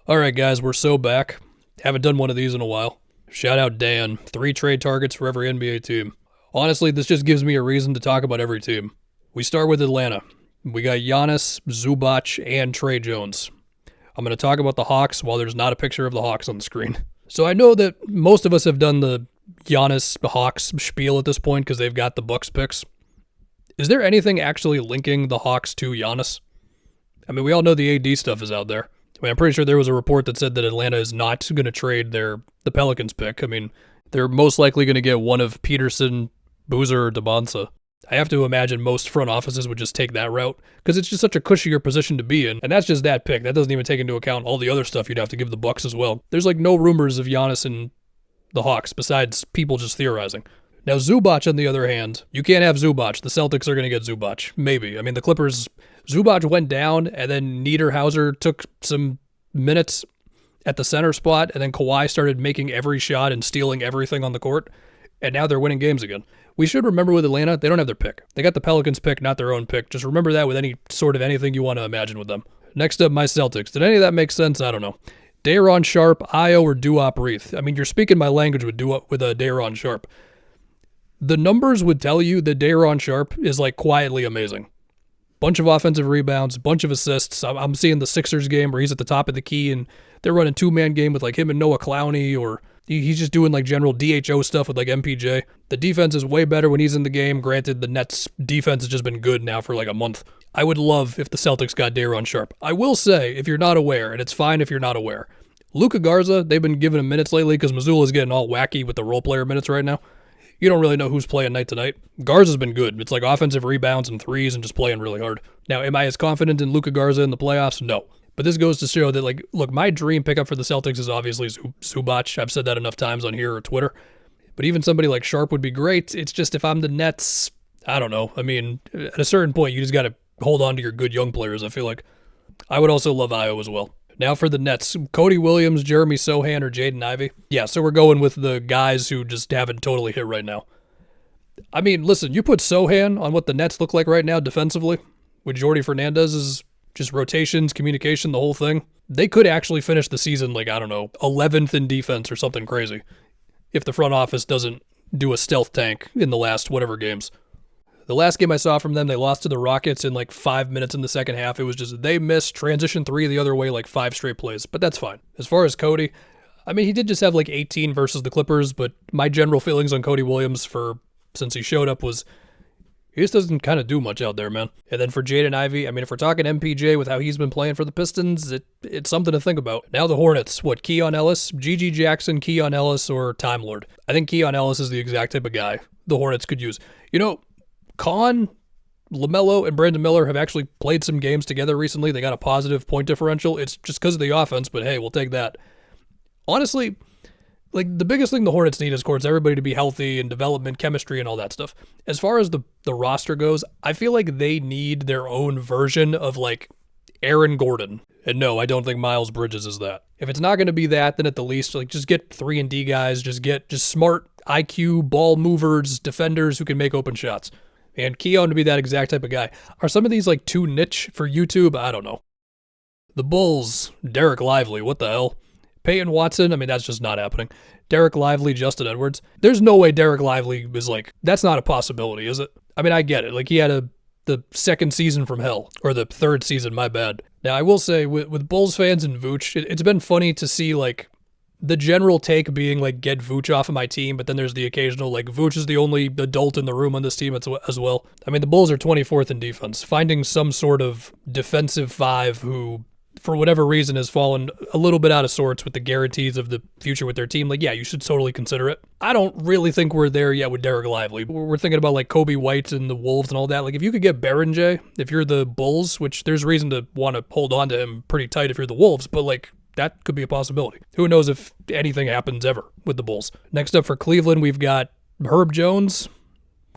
All right, guys, we're so back. Haven't done one of these in a while. Shout out Dan. 3 trade targets for every NBA team. Honestly, this just gives me a reason to talk about every team. We start with Atlanta. We got Giannis, Zubac, and Trey Jones. I'm going to talk about the Hawks while there's not a picture of the Hawks on the screen. So I know that most of us have done the Giannis Hawks spiel at this point because they've got the Bucks picks. Is there anything actually linking the Hawks to Giannis? I mean, we all know the AD stuff is out there. I mean, I'm pretty sure there was a report that said that Atlanta is not going to trade the Pelicans pick. I mean, they're most likely going to get one of Peterson, Boozer, or DeMonsa. I have to imagine most front offices would just take that route because it's just such a cushier position to be in. And that's just that pick. That doesn't even take into account all the other stuff you'd have to give the Bucks as well. There's like no rumors of Giannis and the Hawks besides people just theorizing. Now, Zubac, on the other hand, you can't have Zubac. The Celtics are going to get Zubac. Maybe. I mean, the Clippers, Zubac went down, and then Niederhauser took some minutes at the center spot, and then Kawhi started making every shot and stealing everything on the court, and now they're winning games again. We should remember with Atlanta, they don't have their pick. They got the Pelicans pick, not their own pick. Just remember that with any sort of anything you want to imagine with them. Next up, my Celtics. Did any of that make sense? I don't know. Day'Ron Sharpe, Ayo, or Duop Reith. I mean, you're speaking my language with Day'Ron Sharpe. The numbers would tell you that Day'Ron Sharpe is like quietly amazing. Bunch of offensive rebounds, bunch of assists. I'm seeing the Sixers game where he's at the top of the key and they're running two-man game with like him and Noah Clowney, or he's just doing like general DHO stuff with like MPJ. The defense is way better when he's in the game. Granted, the Nets defense has just been good now for like a month. I would love if the Celtics got Day'Ron Sharpe. I will say, if you're not aware, and it's fine if you're not aware, Luka Garza, they've been giving him minutes lately because Missoula's getting all wacky with the role player minutes right now. You don't really know who's playing night to night. Garza's been good. It's like offensive rebounds and threes and just playing really hard. Now, am I as confident in Luka Garza in the playoffs? No. But this goes to show that, like, look, my dream pickup for the Celtics is obviously Zubac. I've said that enough times on here or Twitter. But even somebody like Sharpe would be great. It's just if I'm the Nets, I don't know. I mean, at a certain point, you just got to hold on to your good young players, I feel like. I would also love Ayo as well. Now for the Nets, Cody Williams, Jeremy Sohan, or Jaden Ivey. Yeah, so we're going with the guys who just haven't totally hit right now. I mean, listen, you put Sohan on what the Nets look like right now defensively, with Jordy Fernandez's just rotations, communication, the whole thing. They could actually finish the season like, I don't know, 11th in defense or something crazy if the front office doesn't do a stealth tank in the last whatever games. The last game I saw from them, they lost to the Rockets in like 5 minutes in the second half. It was just they missed transition 3 the other way like 5 straight plays, but that's fine. As far as Cody, I mean, he did just have like 18 versus the Clippers, but my general feelings on Cody Williams since he showed up was he just doesn't kind of do much out there, man. And then for Jaden Ivey, I mean, if we're talking MPJ with how he's been playing for the Pistons, it's something to think about. Now the Hornets, Keon Ellis, Gigi Jackson, Keon Ellis, or Time Lord? I think Keon Ellis is the exact type of guy the Hornets could use. You know, Con, LaMelo, and Brandon Miller have actually played some games together recently. They got a positive point differential. It's just because of the offense, but hey, we'll take that. Honestly, like the biggest thing the Hornets need is, of course, everybody to be healthy and development, chemistry, and all that stuff. As far as the roster goes, I feel like they need their own version of like Aaron Gordon. And no, I don't think Miles Bridges is that. If it's not going to be that, then at the least, like just get 3-and-D guys, just smart IQ, ball movers, defenders who can make open shots. And Keon to be that exact type of guy. Are some of these like too niche for YouTube? I don't know. The Bulls, Derek Lively, what the hell? Peyton Watson, I mean, that's just not happening. Derek Lively, Justin Edwards. There's no way Derek Lively is like, that's not a possibility, is it? I mean, I get it. Like he had the second season from hell, or the third season, my bad. Now, I will say with Bulls fans and Vooch, it's been funny to see like the general take being like, get Vooch off of my team, but then there's the occasional like, Vooch is the only adult in the room on this team as well. I mean, the Bulls are 24th in defense. Finding some sort of defensive five who, for whatever reason, has fallen a little bit out of sorts with the guarantees of the future with their team, like, yeah, you should totally consider it. I don't really think we're there yet with Derek Lively. We're thinking about like Kobe White and the Wolves and all that. Like, if you could get Berenjay, if you're the Bulls, which there's reason to want to hold on to him pretty tight if you're the Wolves, but like, that could be a possibility. Who knows if anything happens ever with the Bulls. Next up for Cleveland, we've got Herb Jones,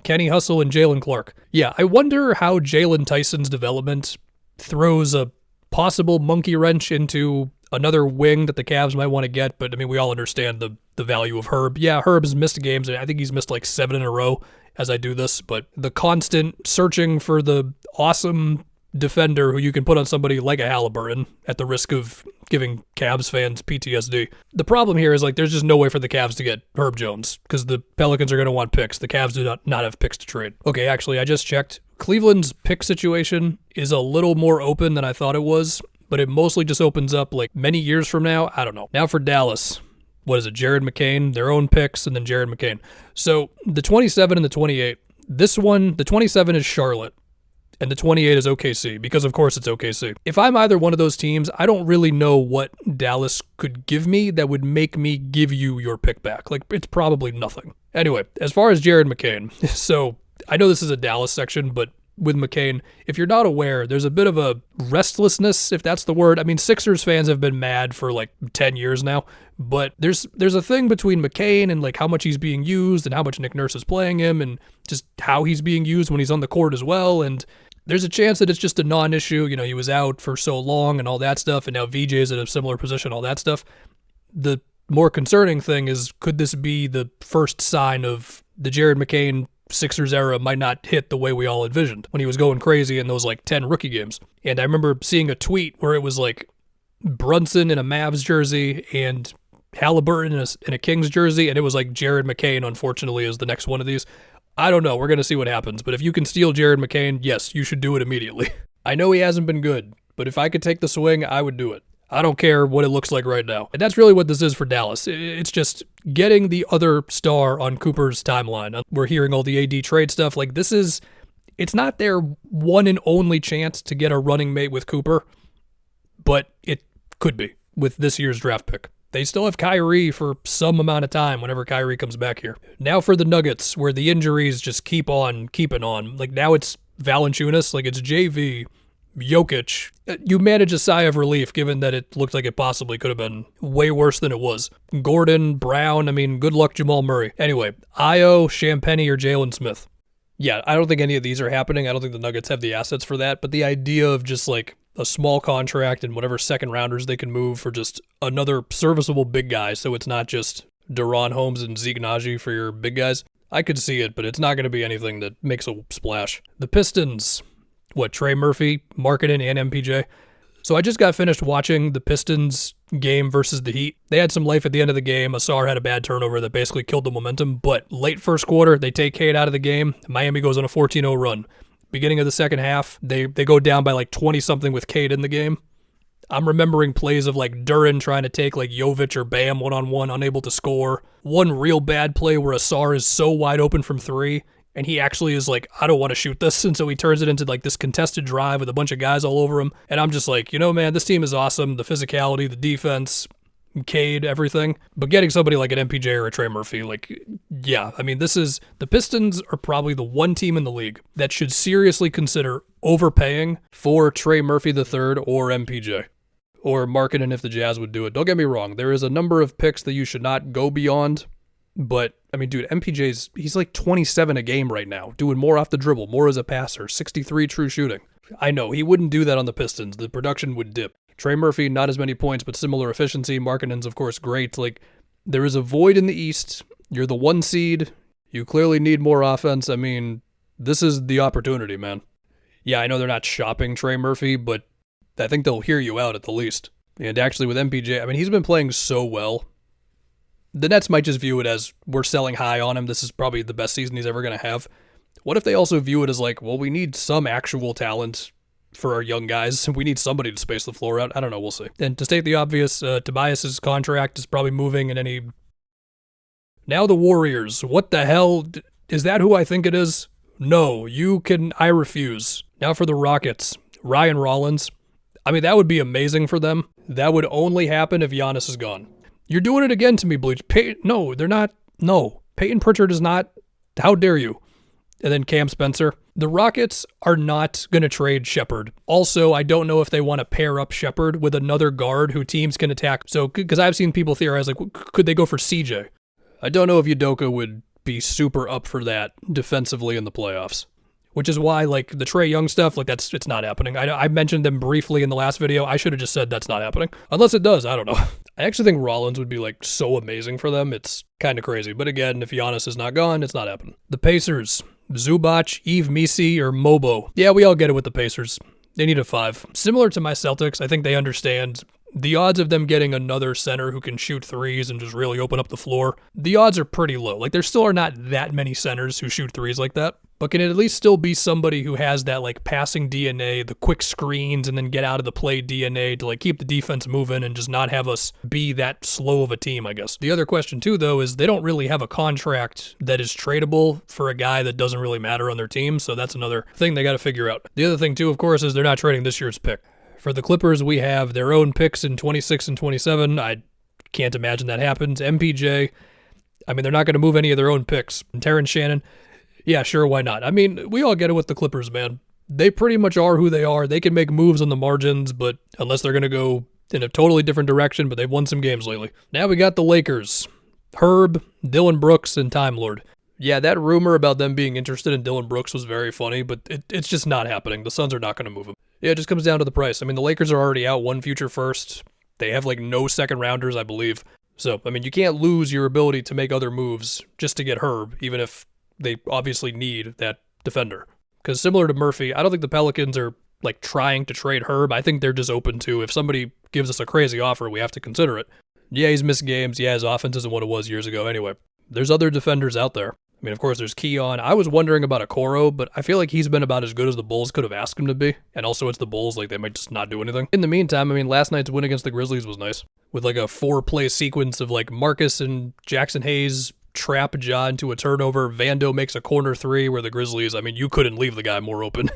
Kenny Hustle, and Jalen Clark. Yeah, I wonder how Jalen Tyson's development throws a possible monkey wrench into another wing that the Cavs might want to get, but I mean, we all understand the value of Herb. Yeah, Herb's missed games. I think he's missed like 7 in a row as I do this, but the constant searching for the awesome defender who you can put on somebody like a Halliburton at the risk of giving Cavs fans PTSD. The problem here is, like, there's just no way for the Cavs to get Herb Jones because the Pelicans are going to want picks. The Cavs do not have picks to trade. Okay, actually, I just checked. Cleveland's pick situation is a little more open than I thought it was, but it mostly just opens up like many years from now. I don't know. Now for Dallas. What is it? Jared McCain, their own picks, and then Jared McCain. So the 27 and the 28. This one, the 27 is Charlotte. And the 28 is OKC, because of course it's OKC. If I'm either one of those teams, I don't really know what Dallas could give me that would make me give you your pick back. Like, it's probably nothing. Anyway, as far as Jared McCain, so I know this is a Dallas section, but with McCain, if you're not aware, there's a bit of a restlessness, if that's the word. I mean, Sixers fans have been mad for like 10 years now, but there's a thing between McCain and like how much he's being used and how much Nick Nurse is playing him and just how he's being used when he's on the court as well. And there's a chance that it's just a non-issue. You know, he was out for so long and all that stuff, and now VJ is in a similar position, all that stuff. The more concerning thing is, could this be the first sign of the Jared McCain Sixers era might not hit the way we all envisioned when he was going crazy in those like 10 rookie games? And I remember seeing a tweet where it was like Brunson in a Mavs jersey and Halliburton in a Kings jersey, and it was like Jared McCain, unfortunately, is the next one of these. I don't know. We're going to see what happens. But if you can steal Jared McCain, yes, you should do it immediately. I know he hasn't been good, but if I could take the swing, I would do it. I don't care what it looks like right now. And that's really what this is for Dallas. It's just getting the other star on Cooper's timeline. We're hearing all the AD trade stuff. Like, it's not their one and only chance to get a running mate with Cooper, but it could be with this year's draft pick. They still have Kyrie for some amount of time whenever Kyrie comes back here. Now for the Nuggets, where the injuries just keep on keeping on. Like, now it's Valanciunas, like it's JV, Jokic. You manage a sigh of relief given that it looked like it possibly could have been way worse than it was. Gordon, Brown, I mean, good luck Jamal Murray. Anyway, Io, Champagny, or Jalen Smith. Yeah, I don't think any of these are happening. I don't think the Nuggets have the assets for that, but the idea of just like a small contract and whatever second rounders they can move for just another serviceable big guy, so it's not just Deron Holmes and Zeke Naji for your big guys. I could see it, but it's not going to be anything that makes a splash. The Pistons, Trey Murphy, Markkanen, and MPJ. So I just got finished watching the Pistons game versus the Heat. They had some life at the end of the game. Asar had a bad turnover that basically killed the momentum, but late first quarter, they take Cade out of the game. Miami goes on a 14-0 run. Beginning of the second half, they go down by like 20-something with Cade in the game. I'm remembering plays of like Duran trying to take like Jovic or Bam one-on-one, unable to score. One real bad play where Asar is so wide open from three, and he actually is like, I don't want to shoot this, and so he turns it into like this contested drive with a bunch of guys all over him. And I'm just like, man, this team is awesome. The physicality, the defense, Cade, everything. But getting somebody like an MPJ or a Trey Murphy, like, yeah, I mean, the Pistons are probably the one team in the league that should seriously consider overpaying for Trey Murphy III or MPJ. Or Markkanen if the Jazz would do it. Don't get me wrong, there is a number of picks that you should not go beyond, but, I mean, dude, he's like 27 a game right now, doing more off the dribble, more as a passer, 63 true shooting. I know, he wouldn't do that on the Pistons. The production would dip. Trey Murphy, not as many points, but similar efficiency. Markkanen's, of course, great. Like, there is a void in the East. You're the 1 seed. You clearly need more offense. I mean, this is the opportunity, man. Yeah, I know they're not shopping Trey Murphy, but I think they'll hear you out at the least. And actually with MPJ, I mean, he's been playing so well. The Nets might just view it as, we're selling high on him. This is probably the best season he's ever going to have. What if they also view it as like, well, we need some actual talent for our young guys. We need somebody to space the floor out. I don't know. We'll see. And to state the obvious, Tobias's contract is probably moving in any... Now the Warriors. What the hell? Is that who I think it is? No, I refuse. Now for the Rockets. Ryan Rollins. I mean, that would be amazing for them. That would only happen if Giannis is gone. You're doing it again to me, Bleach. No, they're not. No. Peyton Pritchard is not. How dare you? And then Cam Spencer. The Rockets are not going to trade Shepherd. Also, I don't know if they want to pair up Shepherd with another guard who teams can attack. So, because I've seen people theorize, like, could they go for CJ? I don't know if Udoka would be super up for that defensively in the playoffs. Which is why, like, the Trae Young stuff, like, it's not happening. I mentioned them briefly in the last video. I should have just said that's not happening. Unless it does, I don't know. I actually think Rollins would be, like, so amazing for them. It's kind of crazy. But again, if Giannis is not gone, it's not happening. The Pacers. Zubac, Yves Missi, or Mobo. Yeah, we all get it with the Pacers. They need a 5. Similar to my Celtics, I think they understand the odds of them getting another center who can shoot threes and just really open up the floor, the odds are pretty low. Like, there still are not that many centers who shoot threes like that. But can it at least still be somebody who has that, like, passing DNA, the quick screens, and then get out of the play DNA to, like, keep the defense moving and just not have us be that slow of a team, I guess. The other question, too, though, is they don't really have a contract that is tradable for a guy that doesn't really matter on their team, so that's another thing they got to figure out. The other thing, too, of course, is they're not trading this year's pick. For the Clippers, we have their own picks in 26 and 27. I can't imagine that happens. MPJ, I mean, they're not going to move any of their own picks. And Terrence Shannon, yeah, sure, why not? I mean, we all get it with the Clippers, man. They pretty much are who they are. They can make moves on the margins, but unless they're going to go in a totally different direction, but they've won some games lately. Now we got the Lakers. Herb, Dylan Brooks, and Time Lord. Yeah, that rumor about them being interested in Dylan Brooks was very funny, but it's just not happening. The Suns are not going to move him. Yeah, it just comes down to the price. I mean, the Lakers are already out one future first. They have, like, no second rounders, I believe. So, I mean, you can't lose your ability to make other moves just to get Herb, even if they obviously need that defender. Because similar to Murphy, I don't think the Pelicans are, like, trying to trade Herb. I think they're just open to, if somebody gives us a crazy offer, we have to consider it. Yeah, he's missed games. Yeah, his offense isn't what it was years ago anyway. There's other defenders out there. I mean, of course, there's Keon. I was wondering about Okoro, but I feel like he's been about as good as the Bulls could have asked him to be. And also, it's the Bulls, like, they might just not do anything. In the meantime, I mean, last night's win against the Grizzlies was nice. With, like, a 4-play sequence of, like, Marcus and Jackson Hayes trap Ja into a turnover. Vando makes a corner 3 where the Grizzlies, I mean, you couldn't leave the guy more open.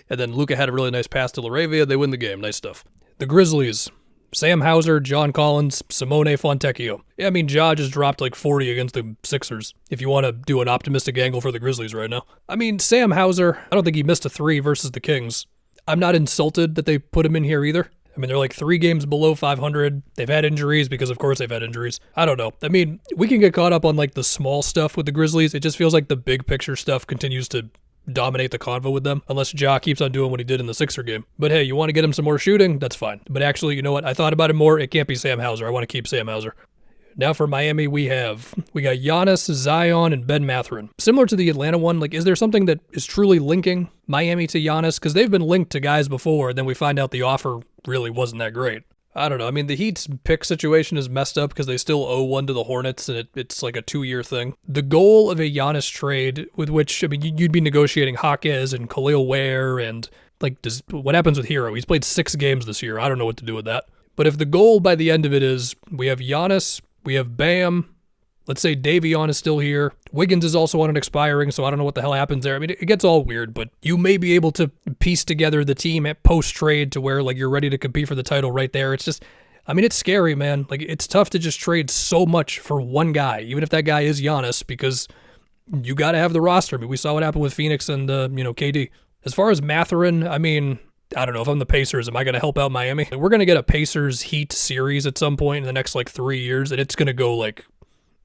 And then Luka had a really nice pass to Laravia. They win the game. Nice stuff. The Grizzlies. Sam Hauser, John Collins, Simone Fontecchio. Yeah, I mean, Ja just dropped like 40 against the Sixers, if you want to do an optimistic angle for the Grizzlies right now. I mean, Sam Hauser, I don't think he missed a 3 versus the Kings. I'm not insulted that they put him in here either. I mean, they're like 3 games below 500. They've had injuries because, of course, they've had injuries. I don't know. I mean, we can get caught up on like the small stuff with the Grizzlies. It just feels like the big picture stuff continues to dominate the convo with them, unless Ja keeps on doing what he did in the Sixer game. But hey, you want to get him some more shooting? That's fine. But actually, you know what? I thought about it more. It can't be Sam Hauser. I want to keep Sam Hauser. Now for Miami, we got Giannis, Zion, and Ben Mathurin. Similar to the Atlanta one, like, is there something that is truly linking Miami to Giannis? Because they've been linked to guys before, and then we find out the offer really wasn't that great. I don't know. I mean, the Heat's pick situation is messed up because they still owe one to the Hornets, and it's like a 2-year thing. The goal of a Giannis trade, with which, I mean, you'd be negotiating Jaquez and Khalil Ware, and like, what happens with Hero? He's played 6 games this year. I don't know what to do with that. But if the goal by the end of it is we have Giannis, we have Bam, let's say Davion is still here. Wiggins is also on an expiring, so I don't know what the hell happens there. I mean, it gets all weird, but you may be able to piece together the team at post-trade to where, like, you're ready to compete for the title right there. It's just, I mean, it's scary, man. Like, it's tough to just trade so much for one guy, even if that guy is Giannis, because you got to have the roster. I mean, we saw what happened with Phoenix and, KD. As far as Mathurin, I mean, I don't know. If I'm the Pacers, am I going to help out Miami? We're going to get a Pacers-Heat series at some point in the next, like, 3 years, and it's going to go, like,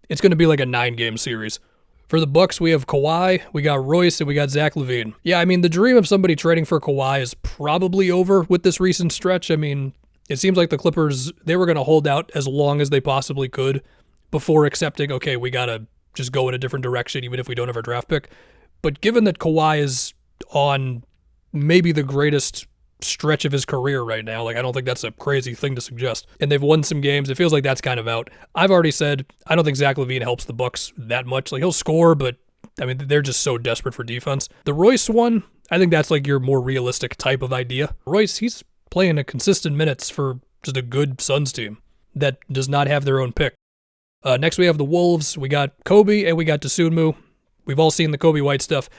it's going to be like a 9-game series. For the Bucks, we have Kawhi, we got Royce, and we got Zach LaVine. Yeah, I mean, the dream of somebody trading for Kawhi is probably over with this recent stretch. I mean, it seems like the Clippers, they were going to hold out as long as they possibly could before accepting, okay, we got to just go in a different direction even if we don't have our draft pick. But given that Kawhi is on maybe the greatest stretch of his career right now, like, I don't think that's a crazy thing to suggest, and they've won some games, it feels like that's kind of out. I've already said I don't think Zach LaVine helps the Bucks that much. Like, he'll score, but I mean, they're just so desperate for defense. The Royce one, I think that's like your more realistic type of idea. Royce, he's playing a consistent minutes for just a good Suns team that does not have their own pick. Next we have the Wolves. We got Kobe and we got Dosunmu. We've all seen the Kobe White stuff.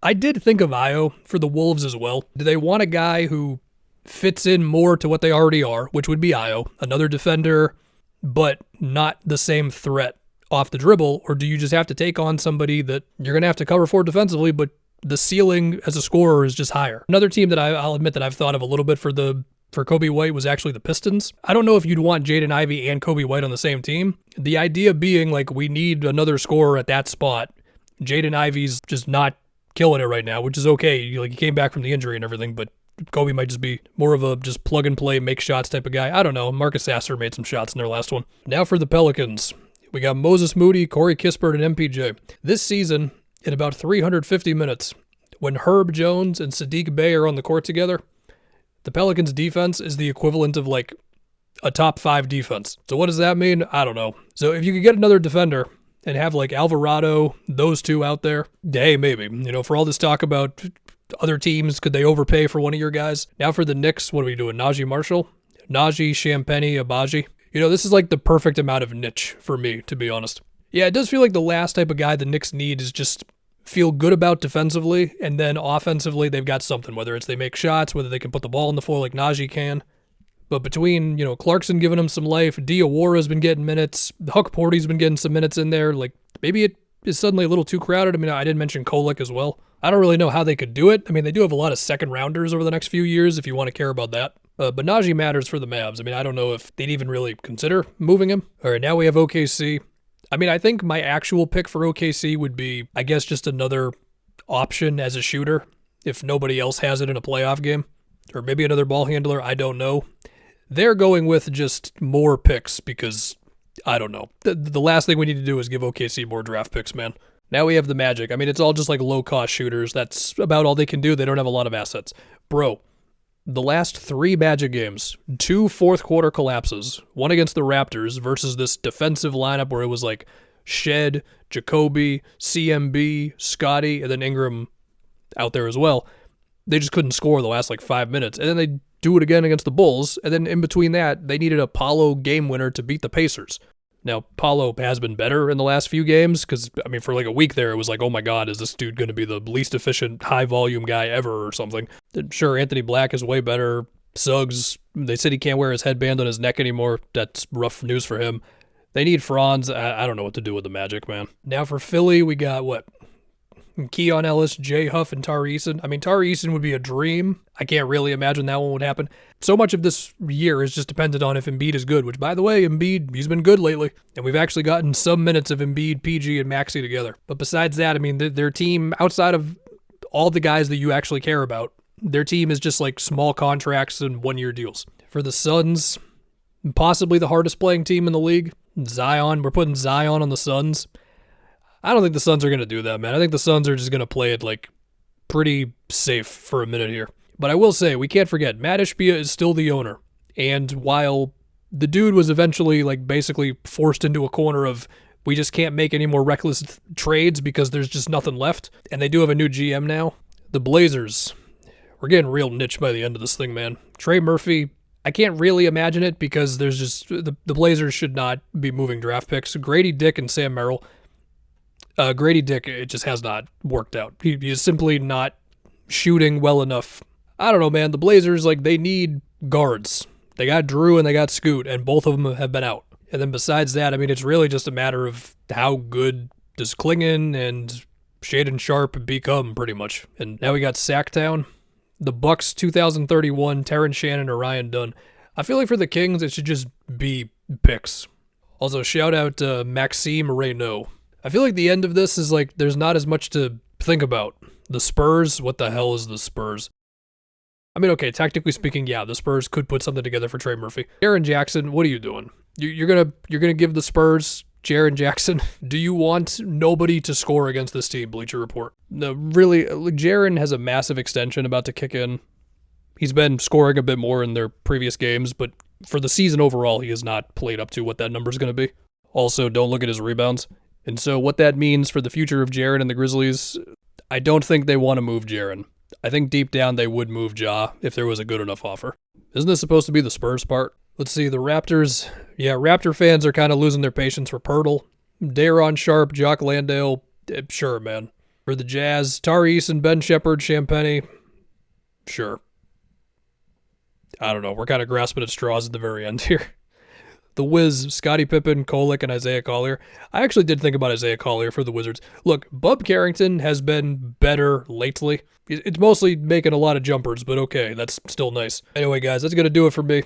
I did think of Io for the Wolves as well. Do they want a guy who fits in more to what they already are, which would be Io, another defender, but not the same threat off the dribble? Or do you just have to take on somebody that you're going to have to cover for defensively, but the ceiling as a scorer is just higher? Another team that I'll admit that I've thought of a little bit for Kobe White was actually the Pistons. I don't know if you'd want Jaden Ivey and Kobe White on the same team. The idea being, like, we need another scorer at that spot. Jaden Ivey's just not killing it right now, which is okay. Like, he came back from the injury and everything, but Kobe might just be more of a just plug and play, make shots type of guy. I don't know. Marcus Sasser made some shots in their last one. Now for the Pelicans. We got Moses Moody, Corey Kispert, and MPJ. This season, in about 350 minutes, when Herb Jones and Sadiq Bey are on the court together, The Pelicans defense is the equivalent of like a top 5 defense. So what does that mean? I don't know. So if you could get another defender and have like Alvarado, those two out there, hey, maybe. For all this talk about other teams, could they overpay for one of your guys? Now for the Knicks, what are we doing? Najee Marshall? Najee, Champagnie, Abaji? This is like the perfect amount of niche for me, to be honest. Yeah, it does feel like the last type of guy the Knicks need is just feel good about defensively, and then offensively they've got something, whether it's they make shots, whether they can put the ball in the floor like Najee can. But between, Clarkson giving him some life, Diawora's been getting minutes, Huck Porty's been getting some minutes in there, like maybe it is suddenly a little too crowded. I didn't mention Kolek as well. I don't really know how they could do it. They do have a lot of second rounders over the next few years if you want to care about that. But Najee matters for the Mavs. I don't know if they'd even really consider moving him. All right, now we have OKC. I think my actual pick for OKC would be, I guess, just another option as a shooter if nobody else has it in a playoff game. Or maybe another ball handler, I don't know. They're going with just more picks because, I don't know. The last thing we need to do is give OKC more draft picks, man. Now we have the Magic. It's all just like low-cost shooters. That's about all they can do. They don't have a lot of assets. Bro, the last 3 Magic games, 2 fourth-quarter collapses, one against the Raptors versus this defensive lineup where it was like Shed, Jacoby, CMB, Scotty, and then Ingram out there as well. They just couldn't score the last 5 minutes. And then they do it again against the Bulls. And then in between that, they needed a Paolo game winner to beat the Pacers. Now, Paolo has been better in the last few games because, for a week there, it was like, oh my God, is this dude going to be the least efficient, high-volume guy ever or something? Sure, Anthony Black is way better. Suggs, they said he can't wear his headband on his neck anymore. That's rough news for him. They need Franz. I don't know what to do with the Magic, man. Now for Philly, we got what? Keon Ellis, Jay Huff, and Tari Eason. Tari Eason would be a dream. I can't really imagine that one would happen. So much of this year is just dependent on if Embiid is good, which, by the way, Embiid, he's been good lately. And we've actually gotten some minutes of Embiid, PG, and Maxey together. But besides that, their team, outside of all the guys that you actually care about, their team is just like small contracts and one-year deals. For the Suns, possibly the hardest playing team in the league, Zion. We're putting Zion on the Suns. I don't think the Suns are going to do that, man. I think the Suns are just going to play it pretty safe for a minute here. But I will say, we can't forget, Matt Ishbia is still the owner. And while the dude was eventually basically forced into a corner of we just can't make any more reckless trades because there's just nothing left, and they do have a new GM now, the Blazers, we're getting real niche by the end of this thing, man. Trey Murphy, I can't really imagine it because there's just the Blazers should not be moving draft picks. Grady Dick and Sam Merrill. Grady Dick, it just has not worked out. He is simply not shooting well enough. I don't know, man. The Blazers, they need guards. They got Drew and they got Scoot, and both of them have been out. And then besides that, it's really just a matter of how good does Klingon and Shaden Sharp become, pretty much. And now we got Sacktown, the Bucks 2031, Terrence Shannon or Ryan Dunn. I feel like for the Kings, it should just be picks. Also, shout out to Maxime Reynaud. I feel like the end of this is there's not as much to think about. The Spurs, what the hell is the Spurs? Okay, technically speaking, yeah, the Spurs could put something together for Trey Murphy. Jaren Jackson, what are you doing? You're gonna give the Spurs Jaren Jackson? Do you want nobody to score against this team, Bleacher Report? No, really, Jaren has a massive extension about to kick in. He's been scoring a bit more in their previous games, but for the season overall, he has not played up to what that number's going to be. Also, don't look at his rebounds. And so what that means for the future of Jaren and the Grizzlies, I don't think they want to move Jaren. I think deep down they would move Ja if there was a good enough offer. Isn't this supposed to be the Spurs part? Let's see, the Raptors. Yeah, Raptor fans are kind of losing their patience for Pirtle. Daron Sharp, Jock Landale. Sure, man. For the Jazz, Tari Eason, Ben Shepherd, Champagnie. Sure. I don't know. We're kind of grasping at straws at the very end here. The Wiz, Scottie Pippen, Kolek, and Isaiah Collier. I actually did think about Isaiah Collier for the Wizards. Look, Bub Carrington has been better lately. It's mostly making a lot of jumpers, but okay, that's still nice. Anyway, guys, that's going to do it for me.